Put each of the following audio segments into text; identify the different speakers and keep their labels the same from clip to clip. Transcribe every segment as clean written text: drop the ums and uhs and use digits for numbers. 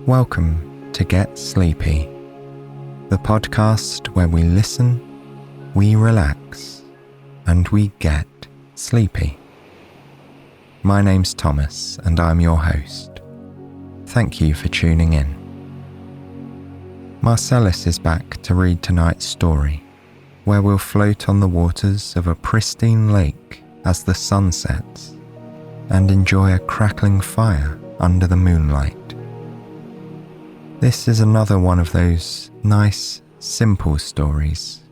Speaker 1: Welcome to Get Sleepy, the podcast where we listen, we relax, and we get sleepy. My name's Thomas and I'm your host. Thank you for tuning in. Marcellus is back to read tonight's story, where we'll float on the waters of a pristine lake as the sun sets and enjoy a crackling fire under the moonlight. This is another one of those nice, simple stories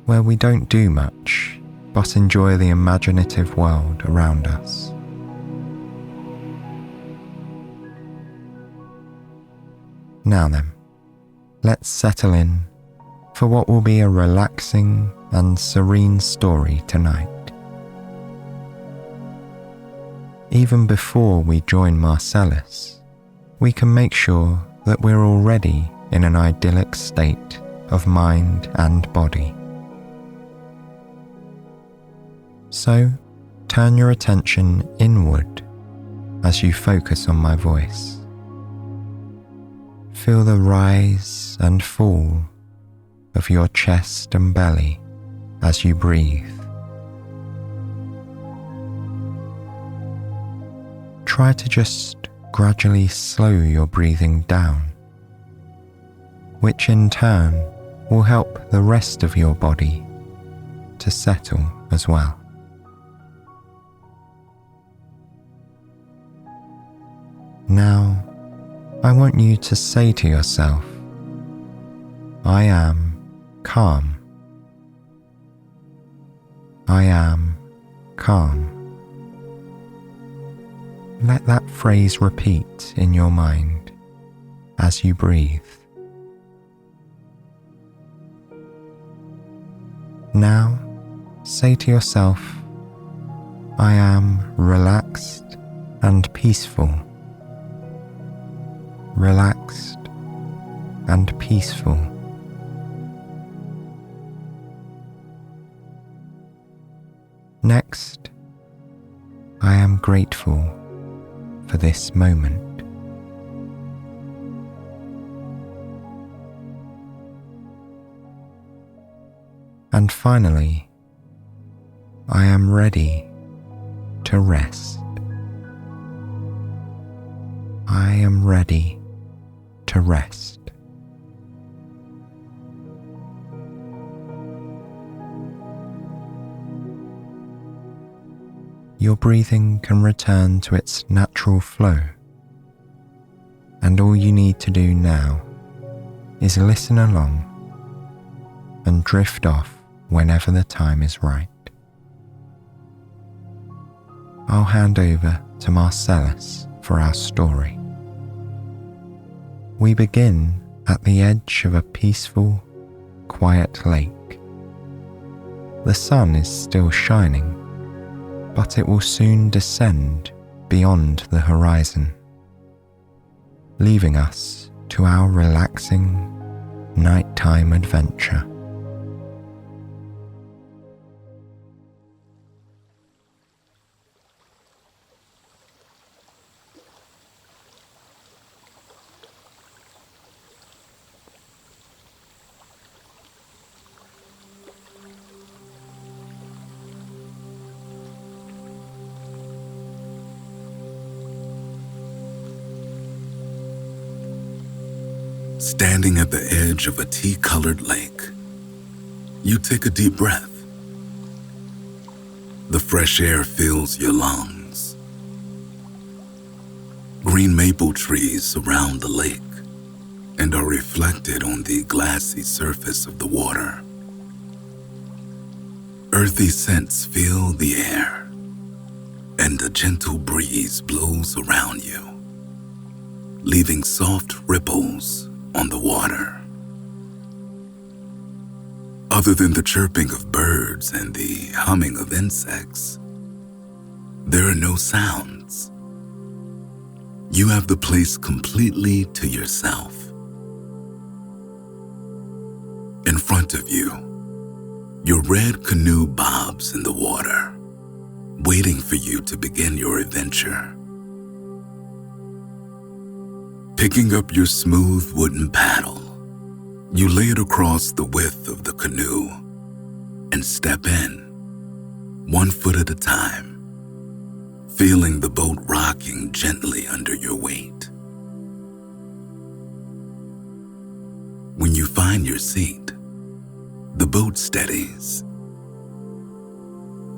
Speaker 1: where we don't do much but enjoy the imaginative world around us. Now then, let's settle in for what will be a relaxing and serene story tonight. Even before we join Marcellus, we can make sure that we're already in an idyllic state of mind and body. So, turn your attention inward as you focus on my voice. Feel the rise and fall of your chest and belly as you breathe. Try to just gradually slow your breathing down, which in turn will help the rest of your body to settle as well. Now, I want you to say to yourself, I am calm. I am calm. Let that phrase repeat in your mind as you breathe. Now, say to yourself, I am relaxed and peaceful. Relaxed and peaceful. Next, I am grateful for this moment. And finally, I am ready to rest. I am ready to rest. Your breathing can return to its natural flow, and all you need to do now is listen along and drift off whenever the time is right. I'll hand over to Marcellus for our story. We begin at the edge of a peaceful, quiet lake. The sun is still shining, but it will soon descend beyond the horizon, leaving us to our relaxing nighttime adventure.
Speaker 2: Standing at the edge of a tea-colored lake, you take a deep breath. The fresh air fills your lungs. Green maple trees surround the lake and are reflected on the glassy surface of the water. Earthy scents fill the air, and a gentle breeze blows around you, leaving soft ripples on the water. Other than the chirping of birds and the humming of insects, there are no sounds. You have the place completely to yourself. In front of you, your red canoe bobs in the water, waiting for you to begin your adventure. Picking up your smooth wooden paddle, you lay it across the width of the canoe and step in, 1 foot at a time, feeling the boat rocking gently under your weight. When you find your seat, the boat steadies.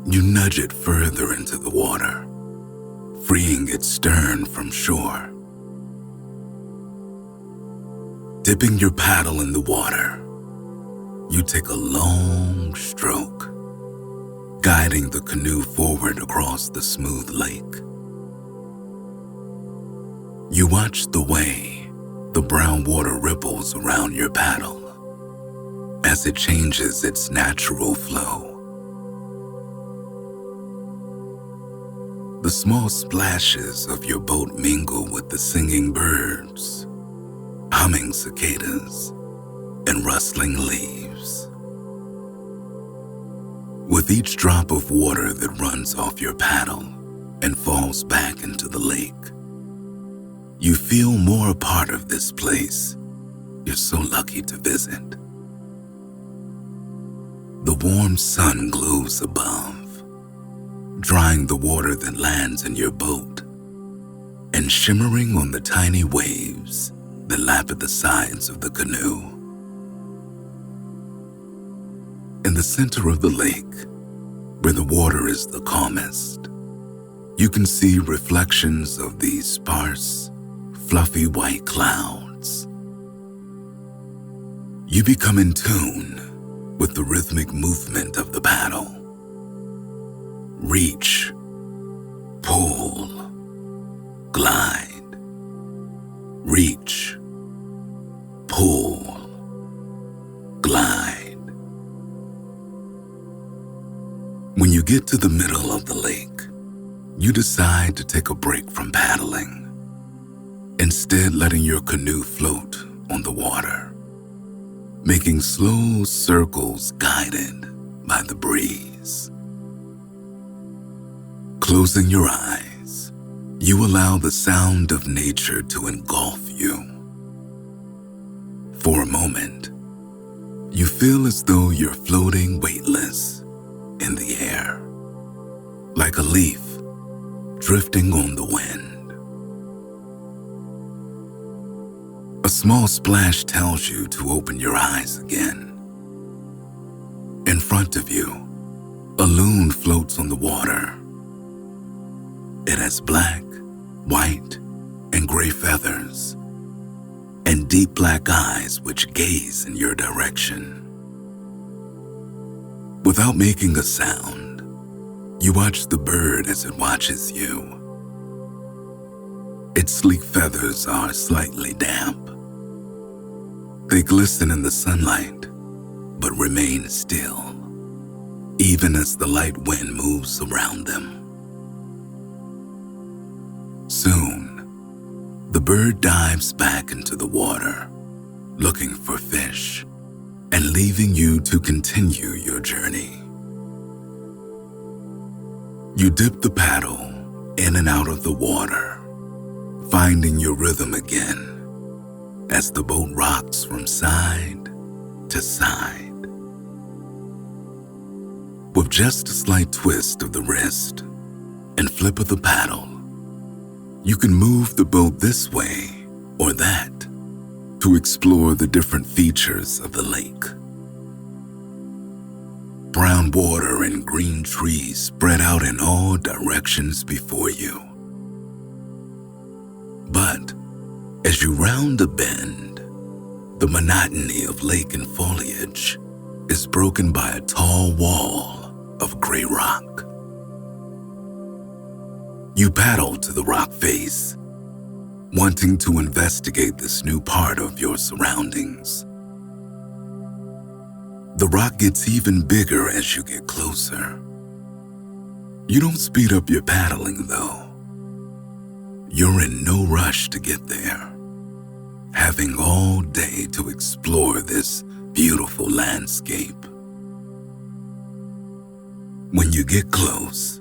Speaker 2: You nudge it further into the water, freeing its stern from shore. Dipping your paddle in the water, you take a long stroke, guiding the canoe forward across the smooth lake. You watch the way the brown water ripples around your paddle as it changes its natural flow. The small splashes of your boat mingle with the singing birds, humming cicadas, and rustling leaves. With each drop of water that runs off your paddle and falls back into the lake, you feel more a part of this place you're so lucky to visit. The warm sun glows above, drying the water that lands in your boat and shimmering on the tiny waves that lap at the sides of the canoe. In the center of the lake, where the water is the calmest, you can see reflections of these sparse, fluffy white clouds. You become in tune with the rhythmic movement of the paddle. Reach, pull, glide. Reach, pull, glide. When you get to the middle of the lake, you decide to take a break from paddling, instead letting your canoe float on the water, making slow circles guided by the breeze. Closing your eyes, you allow the sound of nature to engulf you. For a moment, you feel as though you're floating weightless in the air, like a leaf drifting on the wind. A small splash tells you to open your eyes again. In front of you, a loon floats on the water. It has black, white, and gray feathers, and deep black eyes which gaze in your direction. Without making a sound, you watch the bird as it watches you. Its sleek feathers are slightly damp. They glisten in the sunlight, but remain still, even as the light wind moves around them. Soon, the bird dives back into the water, looking for fish, and leaving you to continue your journey. You dip the paddle in and out of the water, finding your rhythm again as the boat rocks from side to side. With just a slight twist of the wrist and flip of the paddle, you can move the boat this way or that to explore the different features of the lake. Brown water and green trees spread out in all directions before you. But as you round a bend, the monotony of lake and foliage is broken by a tall wall of gray rock. You paddle to the rock face, wanting to investigate this new part of your surroundings. The rock gets even bigger as you get closer. You don't speed up your paddling, though. You're in no rush to get there, having all day to explore this beautiful landscape. When you get close,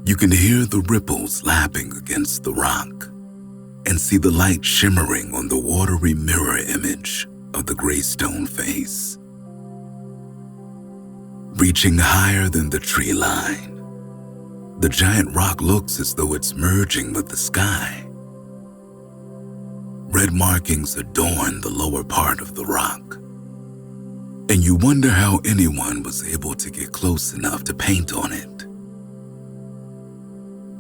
Speaker 2: you can hear the ripples lapping against the rock and see the light shimmering on the watery mirror image of the gray stone face. Reaching higher than the tree line, the giant rock looks as though it's merging with the sky. Red markings adorn the lower part of the rock, and you wonder how anyone was able to get close enough to paint on it.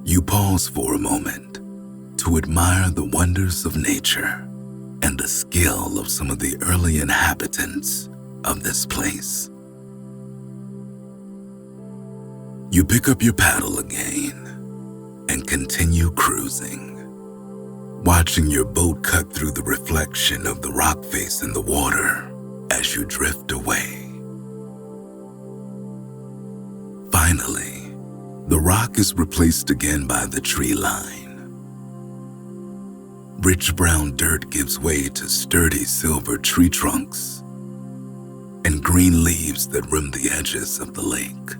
Speaker 2: You pause for a moment to admire the wonders of nature and the skill of some of the early inhabitants of this place. You pick up your paddle again and continue cruising, watching your boat cut through the reflection of the rock face in the water as you drift away. Finally, the rock is replaced again by the tree line. Rich brown dirt gives way to sturdy silver tree trunks and green leaves that rim the edges of the lake.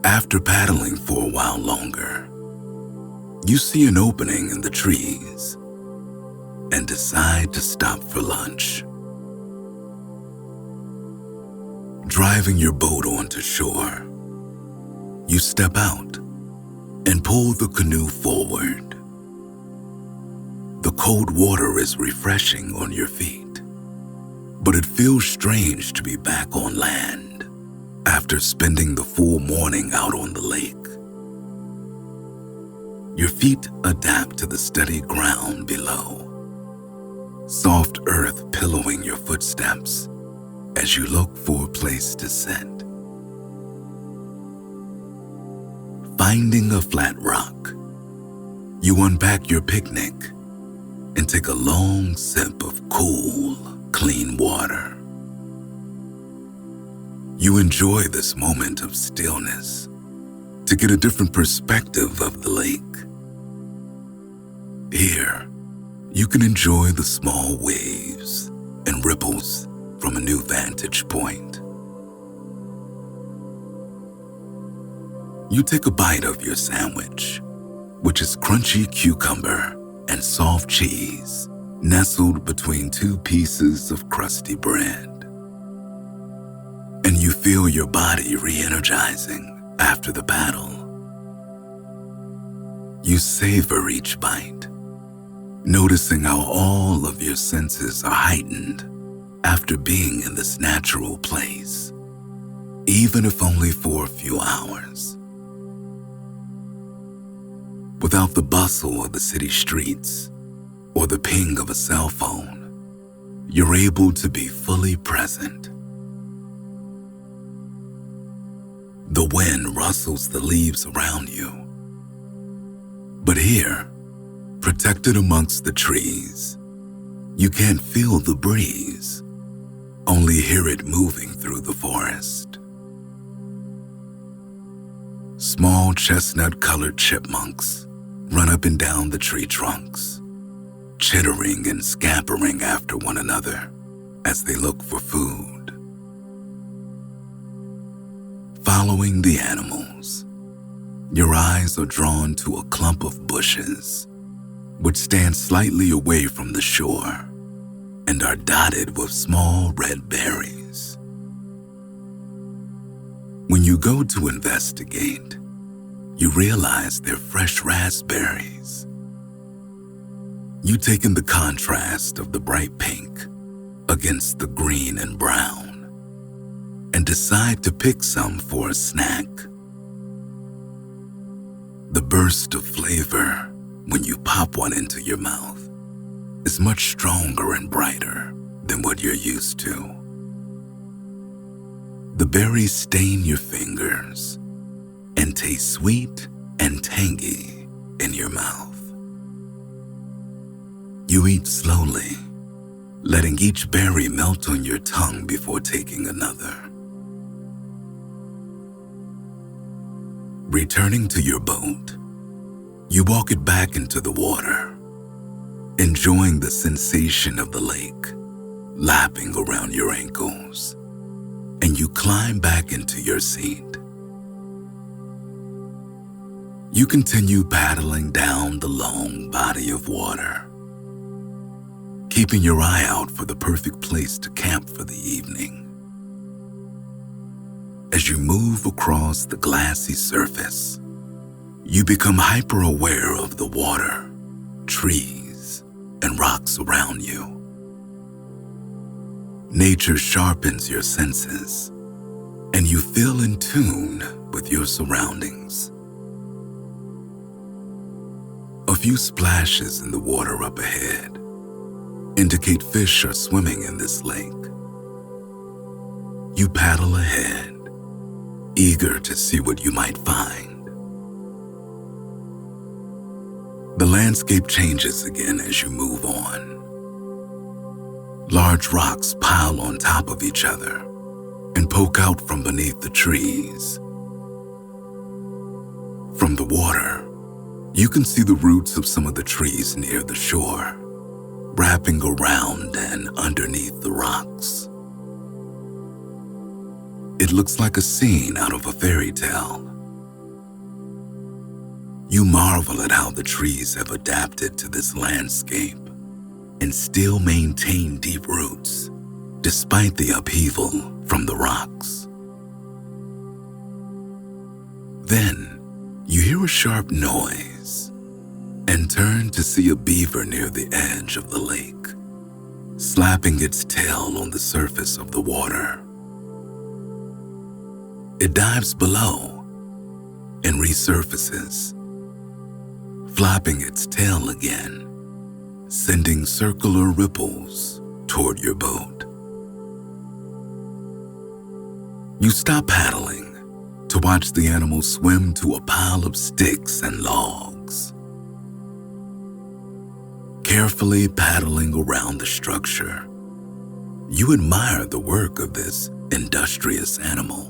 Speaker 2: After paddling for a while longer, you see an opening in the trees and decide to stop for lunch. Driving your boat onto shore, you step out and pull the canoe forward. The cold water is refreshing on your feet, but it feels strange to be back on land after spending the full morning out on the lake. Your feet adapt to the steady ground below, soft earth pillowing your footsteps as you look for a place to sit. Finding a flat rock, you unpack your picnic and take a long sip of cool, clean water. You enjoy this moment of stillness to get a different perspective of the lake. Here, you can enjoy the small waves and ripples from a new vantage point. You take a bite of your sandwich, which is crunchy cucumber and soft cheese nestled between two pieces of crusty bread. And you feel your body re-energizing after the paddle. You savor each bite, noticing how all of your senses are heightened after being in this natural place, even if only for a few hours. Without the bustle of the city streets or the ping of a cell phone, you're able to be fully present. The wind rustles the leaves around you, but here, protected amongst the trees, you can't feel the breeze, only hear it moving through the forest. Small chestnut-colored chipmunks run up and down the tree trunks, chittering and scampering after one another as they look for food. Following the animals, your eyes are drawn to a clump of bushes which stand slightly away from the shore and are dotted with small red berries. When you go to investigate, you realize they're fresh raspberries. You take in the contrast of the bright pink against the green and brown and decide to pick some for a snack. The burst of flavor when you pop one into your mouth is much stronger and brighter than what you're used to. The berries stain your fingers and taste sweet and tangy in your mouth. You eat slowly, letting each berry melt on your tongue before taking another. Returning to your boat, you walk it back into the water, enjoying the sensation of the lake lapping around your ankles, and you climb back into your seat. You continue paddling down the long body of water, keeping your eye out for the perfect place to camp for the evening. As you move across the glassy surface, you become hyper-aware of the water, trees, and rocks around you. Nature sharpens your senses, and you feel in tune with your surroundings. A few splashes in the water up ahead indicate fish are swimming in this lake. You paddle ahead, eager to see what you might find. The landscape changes again as you move on. Large rocks pile on top of each other and poke out from beneath the trees. From the water, you can see the roots of some of the trees near the shore, wrapping around and underneath the rocks. It looks like a scene out of a fairy tale. You marvel at how the trees have adapted to this landscape and still maintain deep roots despite the upheaval from the rocks. Then, you hear a sharp noise and turn to see a beaver near the edge of the lake, slapping its tail on the surface of the water. It dives below and resurfaces, flapping its tail again, sending circular ripples toward your boat. You stop paddling to watch the animal swim to a pile of sticks and logs. Carefully paddling around the structure, you admire the work of this industrious animal.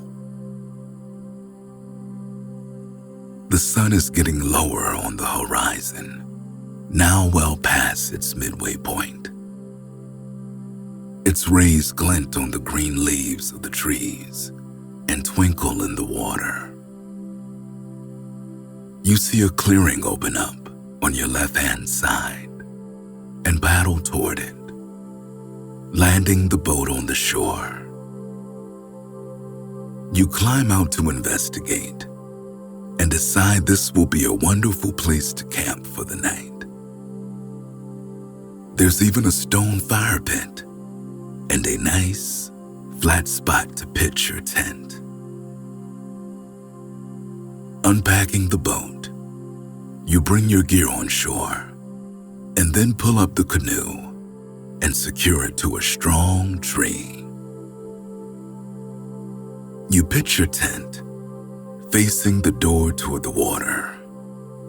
Speaker 2: The sun is getting lower on the horizon, now well past its midway point. Its rays glint on the green leaves of the trees and twinkle in the water. You see a clearing open up on your left-hand side and paddle toward it, landing the boat on the shore. You climb out to investigate and decide this will be a wonderful place to camp for the night. There's even a stone fire pit and a nice, flat spot to pitch your tent. Unpacking the boat, you bring your gear on shore and then pull up the canoe and secure it to a strong tree. You pitch your tent facing the door toward the water,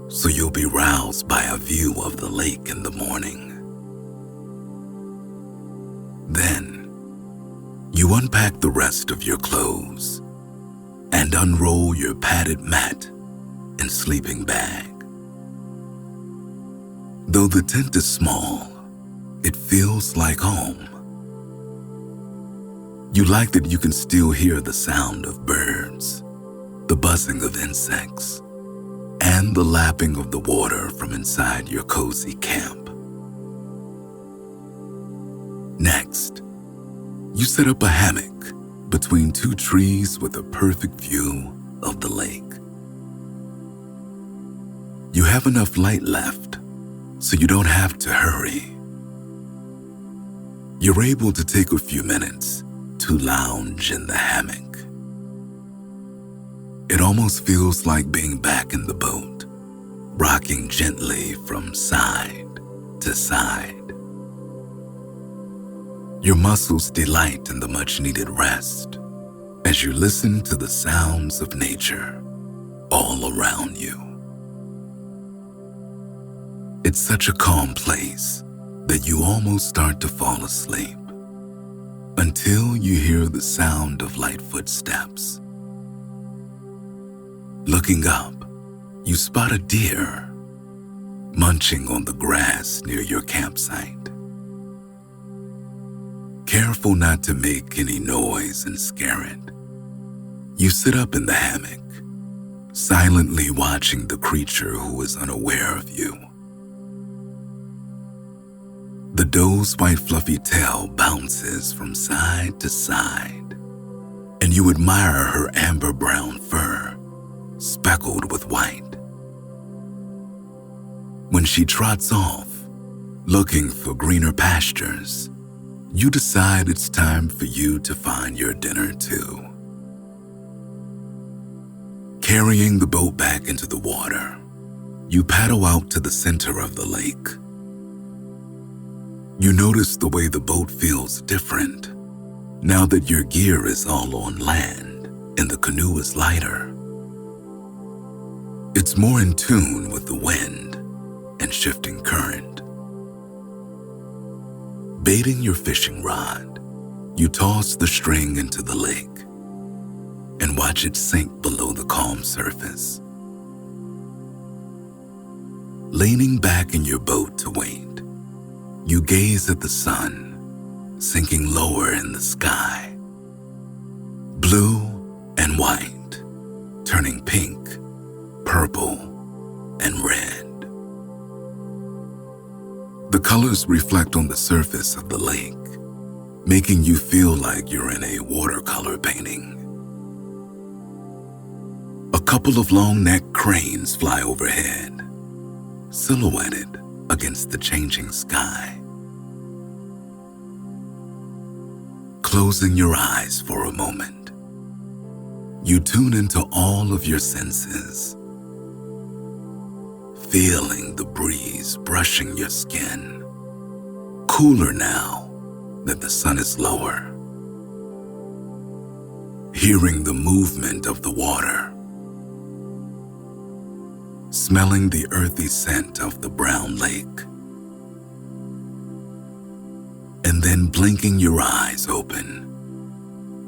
Speaker 2: so you'll be roused by a view of the lake in the morning. Then, you unpack the rest of your clothes and unroll your padded mat and sleeping bag. Though the tent is small, it feels like home. You like that you can still hear the sound of birds, the buzzing of insects, and the lapping of the water from inside your cozy camp. Next, you set up a hammock between two trees with a perfect view of the lake. You have enough light left, so you don't have to hurry. You're able to take a few minutes to lounge in the hammock. It almost feels like being back in the boat, rocking gently from side to side. Your muscles delight in the much-needed rest as you listen to the sounds of nature all around you. It's such a calm place that you almost start to fall asleep until you hear the sound of light footsteps. Looking up, you spot a deer munching on the grass near your campsite. Careful not to make any noise and scare it, you sit up in the hammock, silently watching the creature who is unaware of you. The doe's white fluffy tail bounces from side to side, and you admire her amber brown fur, speckled with white. When she trots off, looking for greener pastures, you decide it's time for you to find your dinner too. Carrying the boat back into the water, you paddle out to the center of the lake. You notice the way the boat feels different now that your gear is all on land and the canoe is lighter. It's more in tune with the wind and shifting current. Baiting your fishing rod, you toss the string into the lake and watch it sink below the calm surface. Leaning back in your boat to wait, you gaze at the sun sinking lower in the sky. Blue and white, turning pink, purple, and red. The colors reflect on the surface of the lake, making you feel like you're in a watercolor painting. A couple of long-necked cranes fly overhead, silhouetted against the changing sky. Closing your eyes for a moment, you tune into all of your senses, feeling the breeze brushing your skin, cooler now that the sun is lower. Hearing the movement of the water, smelling the earthy scent of the brown lake, and then blinking your eyes open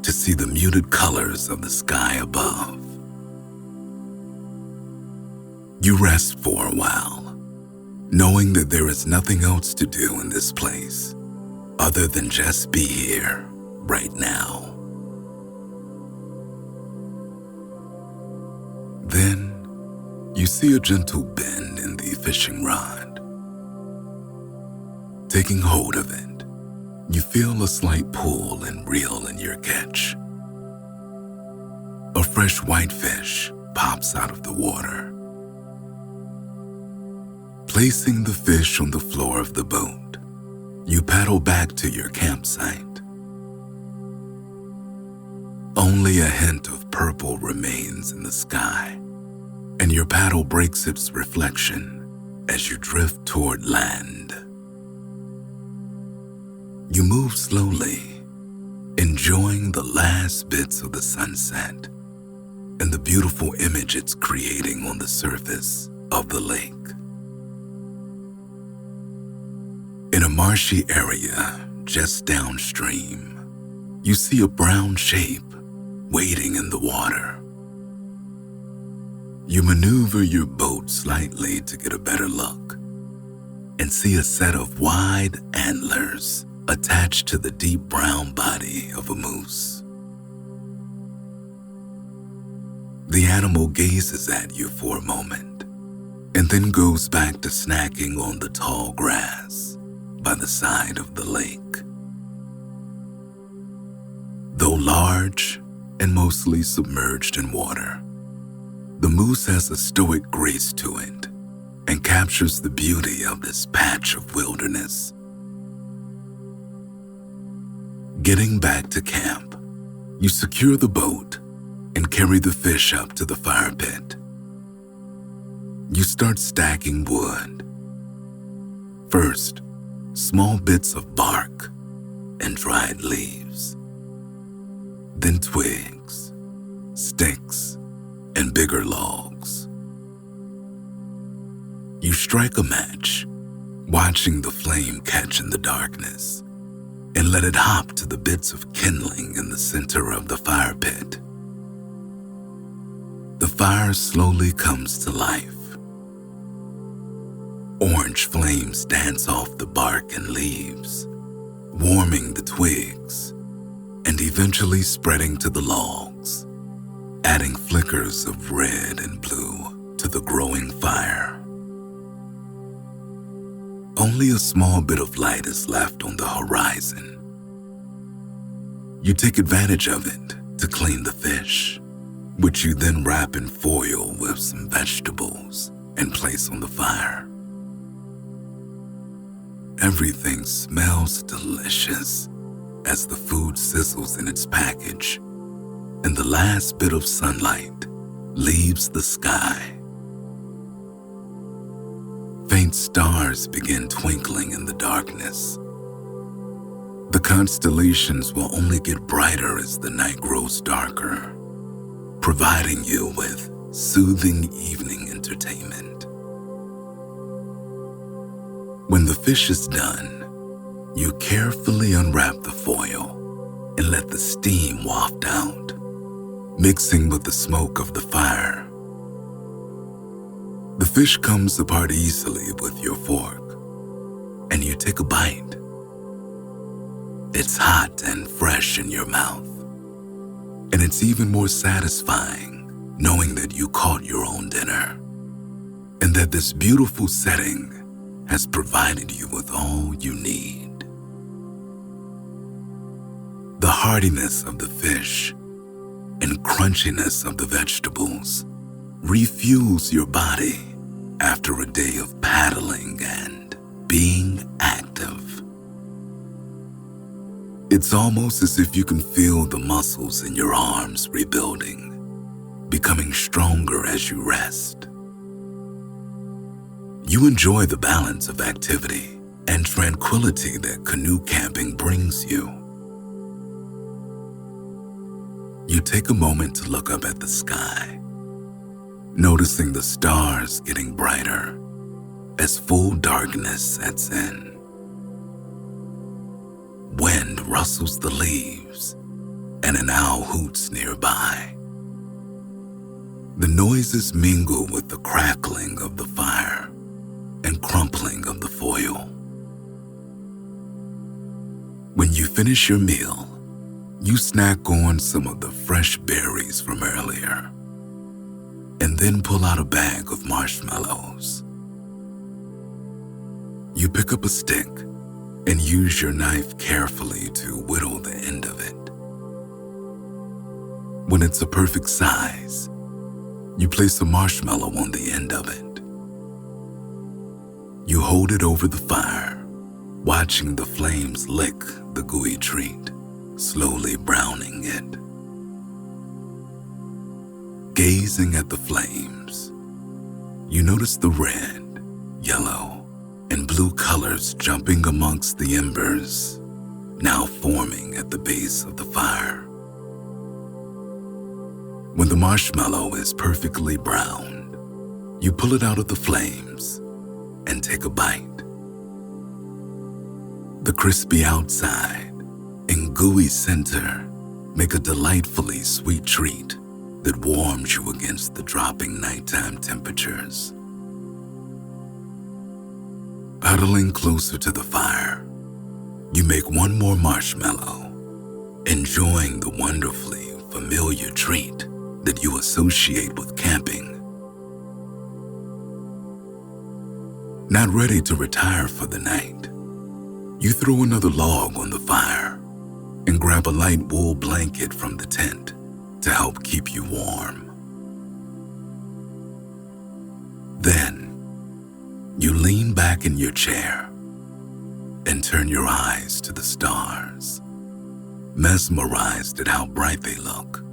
Speaker 2: to see the muted colors of the sky above. You rest for a while, knowing that there is nothing else to do in this place other than just be here right now. Then you see a gentle bend in the fishing rod. Taking hold of it, you feel a slight pull and reel in your catch. A fresh white fish pops out of the water. Placing the fish on the floor of the boat, you paddle back to your campsite. Only a hint of purple remains in the sky, and your paddle breaks its reflection as you drift toward land. You move slowly, enjoying the last bits of the sunset and the beautiful image it's creating on the surface of the lake. In a marshy area just downstream, you see a brown shape waiting in the water. You maneuver your boat slightly to get a better look and see a set of wide antlers attached to the deep brown body of a moose. The animal gazes at you for a moment and then goes back to snacking on the tall grass by the side of the lake. Though large and mostly submerged in water, the moose has a stoic grace to it and captures the beauty of this patch of wilderness. Getting back to camp, you secure the boat and carry the fish up to the fire pit. You start stacking wood. First, small bits of bark and dried leaves. Then twigs, sticks, and bigger logs. You strike a match, watching the flame catch in the darkness, and let it hop to the bits of kindling in the center of the fire pit. The fire slowly comes to life. Orange flames dance off the bark and leaves, warming the twigs, and eventually spreading to the logs, adding adding flickers of red and blue to the growing fire. Only a small bit of light is left on the horizon. You take advantage of it to clean the fish, which you then wrap in foil with some vegetables and place on the fire. Everything smells delicious as the food sizzles in its package and the last bit of sunlight leaves the sky. Faint stars begin twinkling in the darkness. The constellations will only get brighter as the night grows darker, providing you with soothing evening entertainment. When the fish is done, you carefully unwrap the foil and let the steam waft out, mixing with the smoke of the fire. The fish comes apart easily with your fork, and you take a bite. It's hot and fresh in your mouth, and it's even more satisfying knowing that you caught your own dinner, and that this beautiful setting has provided you with all you need. The heartiness of the fish and crunchiness of the vegetables refuels your body after a day of paddling and being active. It's almost as if you can feel the muscles in your arms rebuilding, becoming stronger as you rest. You enjoy the balance of activity and tranquility that canoe camping brings you. You take a moment to look up at the sky, noticing the stars getting brighter as full darkness sets in. Wind rustles the leaves and an owl hoots nearby. The noises mingle with the crackling of the fire and crumpling of the foil. When you finish your meal, you snack on some of the fresh berries from earlier, and then pull out a bag of marshmallows. You pick up a stick and use your knife carefully to whittle the end of it. When it's a perfect size, you place a marshmallow on the end of it. You hold it over the fire, watching the flames lick the gooey treat, slowly browning it. Gazing at the flames, you notice the red, yellow, and blue colors jumping amongst the embers, now forming at the base of the fire. When the marshmallow is perfectly browned, you pull it out of the flames and take a bite. The crispy outside and gooey center make a delightfully sweet treat that warms you against the dropping nighttime temperatures. Huddling closer to the fire, you make one more marshmallow, enjoying the wonderfully familiar treat that you associate with camping. Not ready to retire for the night, you throw another log on the fire and grab a light wool blanket from the tent to help keep you warm. Then, you lean back in your chair and turn your eyes to the stars, mesmerized at how bright they look,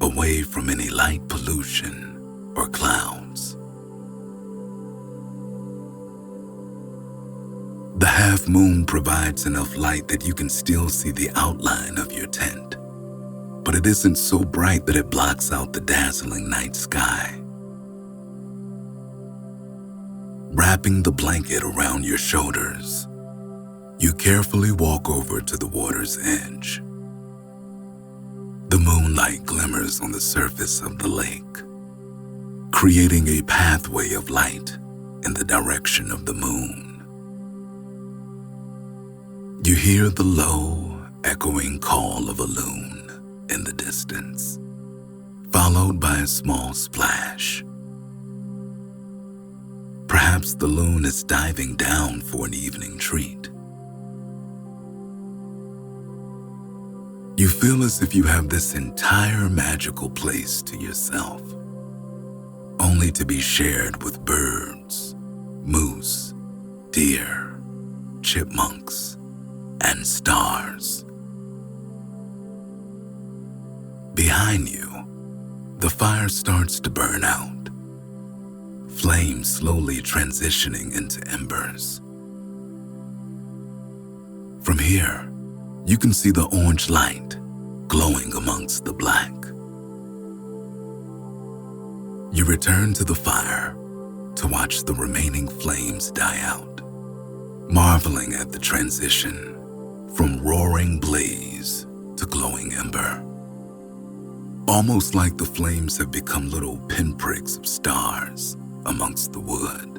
Speaker 2: away from any light pollution or clouds. The half moon provides enough light that you can still see the outline of your tent, but it isn't so bright that it blocks out the dazzling night sky. Wrapping the blanket around your shoulders, you carefully walk over to the water's edge. The moonlight glimmers on the surface of the lake, creating a pathway of light in the direction of the moon. You hear the low, echoing call of a loon in the distance, followed by a small splash. Perhaps the loon is diving down for an evening treat. You feel as if you have this entire magical place to yourself, only to be shared with birds, moose, deer, chipmunks, and stars. Behind you, the fire starts to burn out, flames slowly transitioning into embers. From here, you can see the orange light glowing amongst the black. You return to the fire to watch the remaining flames die out, marveling at the transition from roaring blaze to glowing ember. Almost like the flames have become little pinpricks of stars amongst the wood.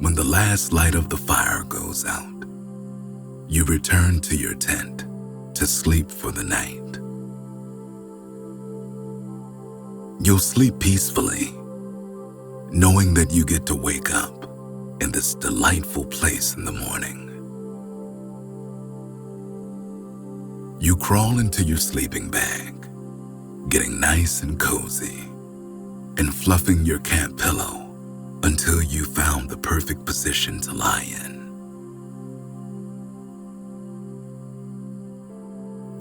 Speaker 2: When the last light of the fire goes out, you return to your tent to sleep for the night. You'll sleep peacefully, knowing that you get to wake up in this delightful place in the morning. You crawl into your sleeping bag, getting nice and cozy, and fluffing your camp pillow until you found the perfect position to lie in.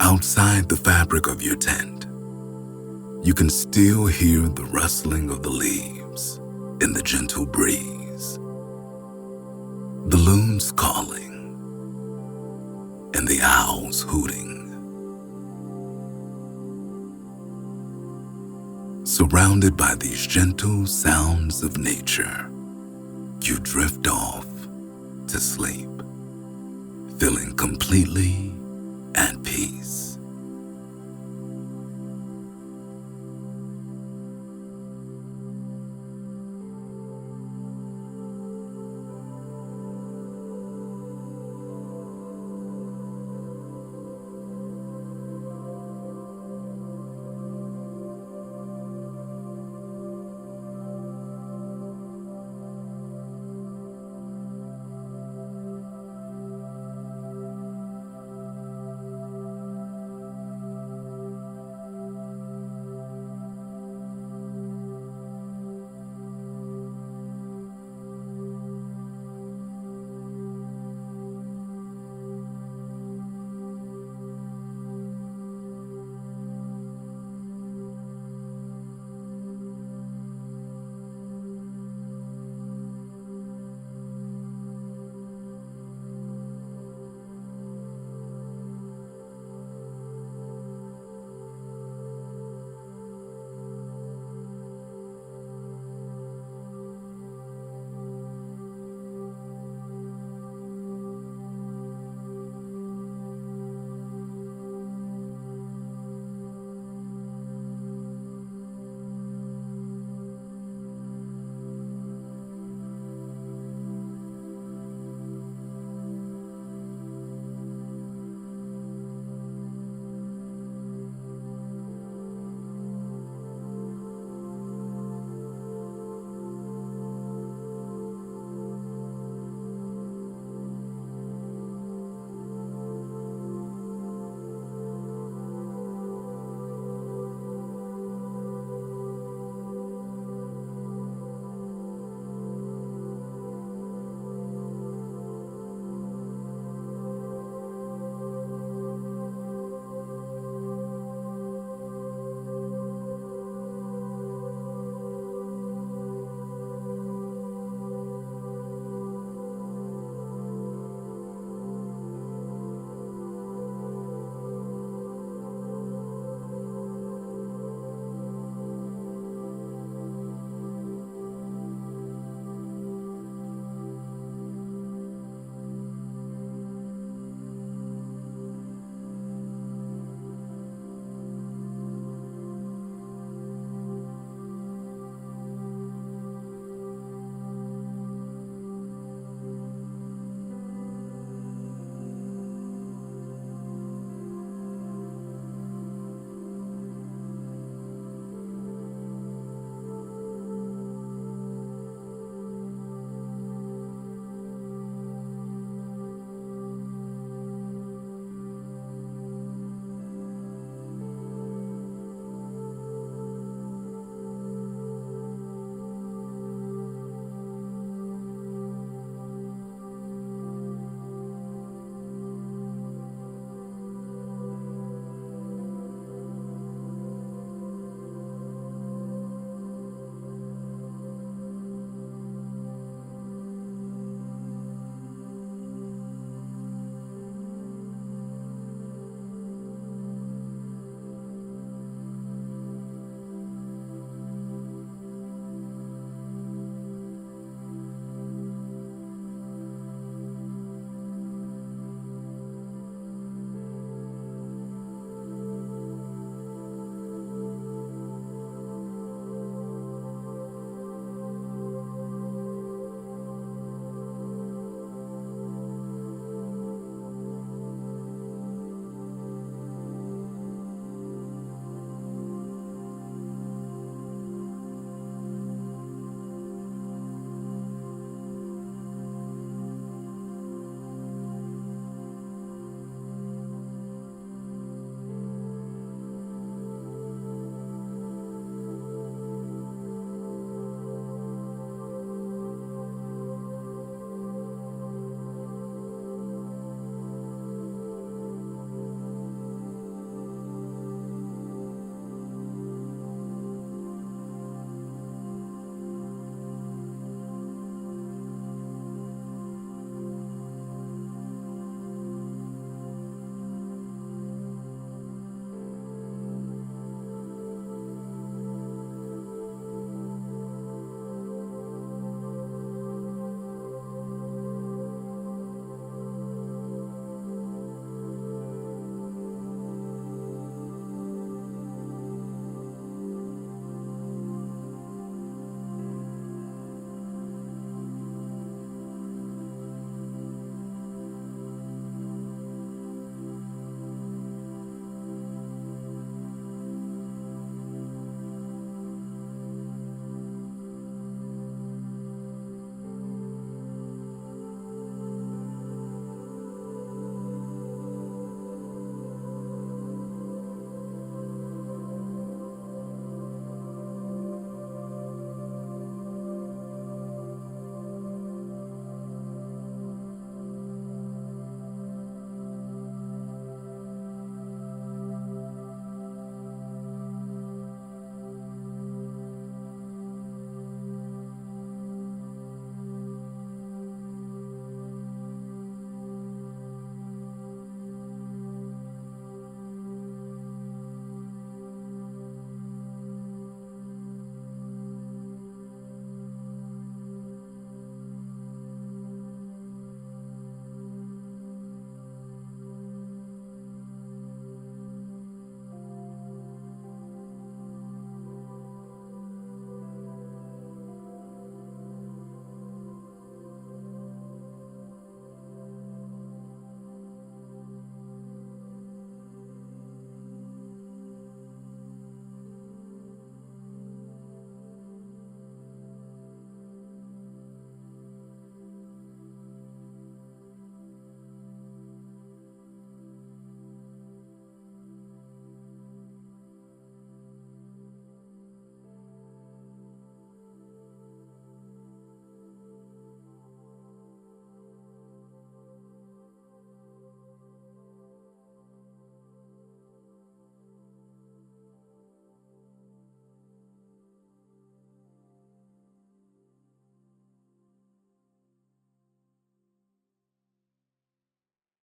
Speaker 2: Outside the fabric of your tent, you can still hear the rustling of the leaves in the gentle breeze, the loons calling, and the owls hooting. Surrounded by these gentle sounds of nature, you drift off to sleep, feeling completely at peace.